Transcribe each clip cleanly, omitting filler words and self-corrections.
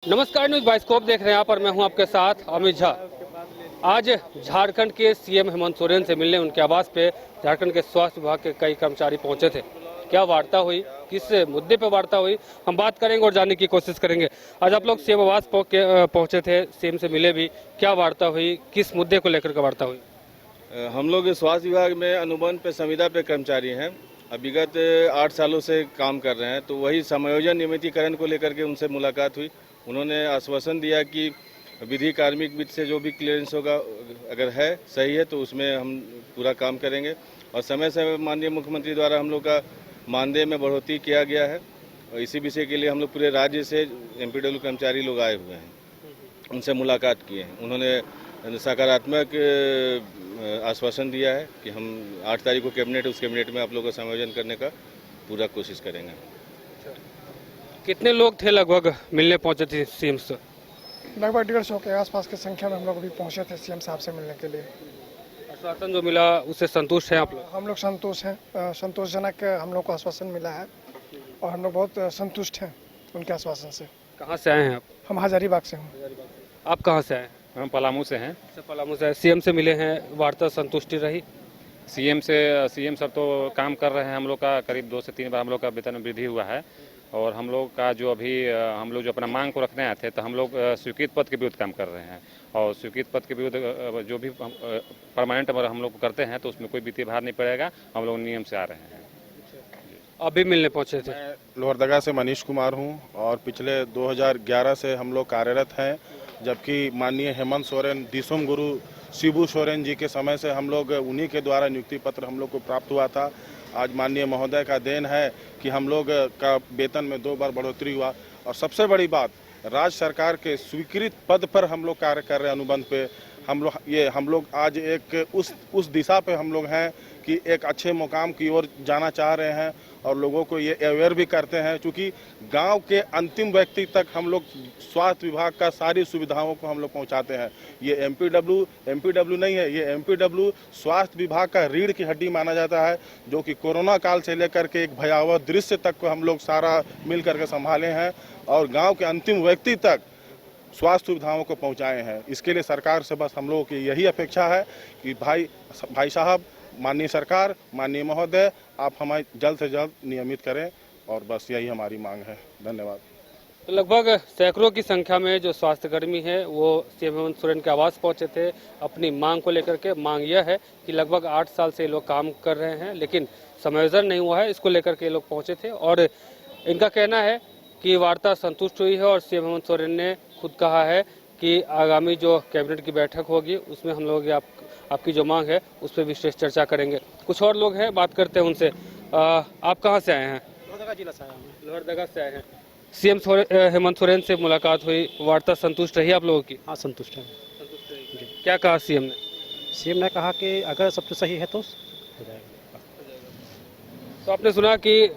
नमस्कार, news bioscope देख रहे हैं। यहाँ पर मैं हूँ आपके साथ अमित झा। आज झारखंड के सीएम हेमंत सोरेन से मिलने उनके आवास पे झारखंड के स्वास्थ्य विभाग के कई कर्मचारी पहुंचे थे। क्या वार्ता हुई, किस मुद्दे पे वार्ता हुई, हम बात करेंगे और जानने की कोशिश करेंगे। आज आप लोग सीएम आवास पहुंचे थे, सीएम से मिले भी, क्या वार्ता हुई, किस मुद्दे को लेकर के वार्ता हुई? हम लोग स्वास्थ्य विभाग में अनुबंध पे संविदा पे कर्मचारी हैं। विगत 8 सालों से काम कर रहे हैं, तो वही समायोजन नियमितीकरण को लेकर के उनसे मुलाकात हुई। उन्होंने आश्वासन दिया कि विधि कार्मिक वित्त से जो भी क्लियरेंस होगा, अगर है सही है तो उसमें हम पूरा काम करेंगे। और समय समय माननीय मुख्यमंत्री द्वारा हम लोग का मानदेय में बढ़ोतरी किया गया है। और इसी विषय के लिए हम लोग पूरे राज्य से एमपीडब्ल्यू कर्मचारी लोग आए हुए हैं, उनसे मुलाकात किए हैं। उन्होंने सकारात्मक आश्वासन दिया है कि हम 8 तारीख को कैबिनेट, उस कैबिनेट में आप लोगों का समायोजन करने का पूरा कोशिश करेंगे। कितने लोग थे लगभग मिलने पहुंचे थे सीएम से? लगभग 150 के आसपास की संख्या में हम लोग अभी पहुंचे थे सीएम साहब से मिलने के लिए। आश्वासन जो मिला उससे संतुष्ट हैं आप लोग? हम लोग संतुष्ट हैं, संतोषजनक हम लोग को आश्वासन मिला है और हम लोग बहुत संतुष्ट हैं उनके आश्वासन से। कहाँ से आए हैं आप? हम हजारीबाग से हैं। आप कहाँ से आए हैं? हम पलामू से हैं। पलामू से। सीएम से मिले हैं, वार्ता संतुष्टि रही? सीएम सर तो काम कर रहे हैं। हम लोग का करीब 2 से 3 बार हम लोग का वेतन वृद्धि हुआ है। और हम लोग का जो अभी हम लोग जो अपना मांग को रखने आए थे, तो हम लोग स्वीकृत पद के विरुद्ध काम कर रहे हैं। और स्वीकृत पद के विरुद्ध जो भी परमानेंट हम लोग करते हैं, तो उसमें कोई वित्तीय भार नहीं पड़ेगा। हम लोग नियम से आ रहे हैं। अभी मिलने पहुंचे थे? मैं लोहरदगा से मनीष कुमार हूं और पिछले 2011 से हम लोग कार्यरत हैं। जबकि माननीय हेमंत सोरेन, दिसोम गुरु शिबू सोरेन जी के समय से हम लोग उन्हीं के द्वारा नियुक्ति पत्र हम लोग को प्राप्त हुआ था। आज माननीय महोदय का देन है कि हम लोग का वेतन में 2 बार बढ़ोतरी हुआ। और सबसे बड़ी बात, राज्य सरकार के स्वीकृत पद पर हम लोग कार्य कर रहे हैं। अनुबंध पे हम लोग आज एक उस दिशा पे हम लोग हैं कि एक अच्छे मुकाम की ओर जाना चाह रहे हैं। और लोगों को ये अवेयर भी करते हैं, क्योंकि गांव के अंतिम व्यक्ति तक हम लोग स्वास्थ्य विभाग का सारी सुविधाओं को हम लोग पहुंचाते हैं। ये एमपीडब्ल्यू नहीं है, ये एमपीडब्ल्यू स्वास्थ्य विभाग का रीढ़ की हड्डी माना जाता है, जो कि कोरोना काल से लेकर के एक भयावह दृश्य तक को हम लोग सारा मिल करके संभाले हैं और गाँव के अंतिम व्यक्ति तक स्वास्थ्य सुविधाओं को पहुंचाए हैं। इसके लिए सरकार से बस हम लोगों की यही अपेक्षा है कि भाई साहब, माननीय सरकार, माननीय महोदय, आप हमें जल्द से जल्द नियमित करें, और बस यही हमारी मांग है। धन्यवाद। तो लगभग सैकड़ों की संख्या में जो स्वास्थ्यकर्मी है वो सीएम हेमंत सोरेन के आवास पहुंचे थे अपनी मांग को लेकर के। मांग यह है कि लगभग 8 साल से ये लोग काम कर रहे हैं, लेकिन समायोजन नहीं हुआ है, इसको लेकर के ये लोग पहुंचे थे। और इनका कहना है कि वार्ता संतुष्ट हुई है और सीएम हेमंत सोरेन ने खुद कहा है कि आगामी जो कैबिनेट की बैठक होगी उसमें हम लोग आपकी जो मांग है उस पर विशेष चर्चा करेंगे। कुछ और लोग हैं, बात करते हैं उनसे। आप कहाँ से आए हैं? लोहरदगा जिला से आए हैं। लोहरदगा से आए हैं। सीएम हेमंत सोरेन से मुलाकात हुई, वार्ता संतुष्ट रही आप लोगों की? हाँ, संतुष्ट है। क्या कहा सीएम ने? सीएम ने कहा कि अगर सब कुछ सही है तो हो जाएगा। तो आपने सुना कि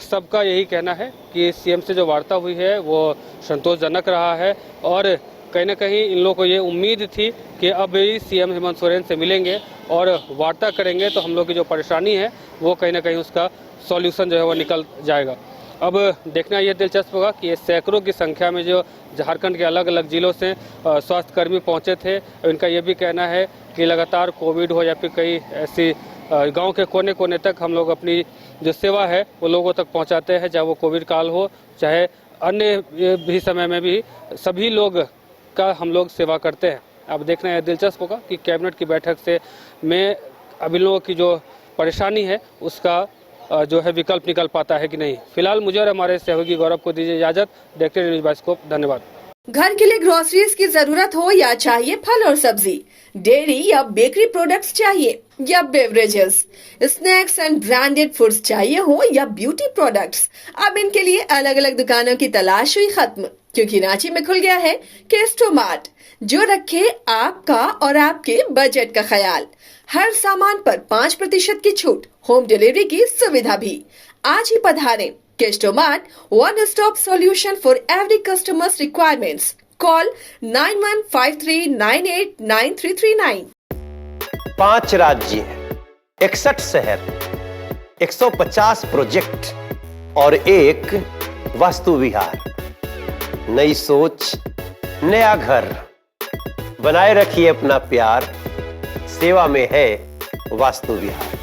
सबका यही कहना है कि सीएम से जो वार्ता हुई है वो संतोषजनक रहा है। और कहीं ना कहीं इन लोगों को ये उम्मीद थी कि अब भी सीएम हेमंत सोरेन से मिलेंगे और वार्ता करेंगे तो हम लोग की जो परेशानी है वो कहीं ना कहीं उसका सॉल्यूशन जो है वो निकल जाएगा। अब देखना ये दिलचस्प होगा कि ये सैकड़ों की संख्या में जो झारखंड के अलग अलग जिलों से स्वास्थ्यकर्मी पहुंचे थे, इनका ये भी कहना है कि लगातार कोविड हो या फिर कई ऐसी गांव के कोने कोने तक हम लोग अपनी जो सेवा है वो लोगों तक पहुंचाते हैं, चाहे वो कोविड काल हो चाहे अन्य भी समय में भी सभी लोग का हम लोग सेवा करते हैं। अब देखना यह दिलचस्प होगा कि कैबिनेट की बैठक से में अब इन लोगों की जो परेशानी है उसका जो है विकल्प निकल पाता है कि नहीं। फिलहाल मुझे और हमारे सहयोगी गौरव को दीजिए इजाजत। देखते रहिए न्यूज बाइस्कोप। धन्यवाद। घर के लिए ग्रोसरीज की जरूरत हो या चाहिए फल और सब्जी, डेयरी या बेकरी प्रोडक्ट्स चाहिए या beverages, snacks and branded foods चाहिए हो या ब्यूटी प्रोडक्ट्स, अब इनके लिए अलग अलग दुकानों की तलाश हुई खत्म, क्योंकि रांची में खुल गया है केस्टोमार्ट, जो रखे आपका और आपके बजट का ख्याल। हर सामान पर 5% की छूट, होम डिलीवरी की सुविधा भी। आज ही पधारें। केस्टोमार्ट, one stop solution for every customer's requirements. Call 9153989339. 5 राज्य, 61 शहर, 150 प्रोजेक्ट और 1 वास्तु विहार। नई सोच, नया घर। बनाए रखिए अपना प्यार, सेवा में है वास्तु विहार।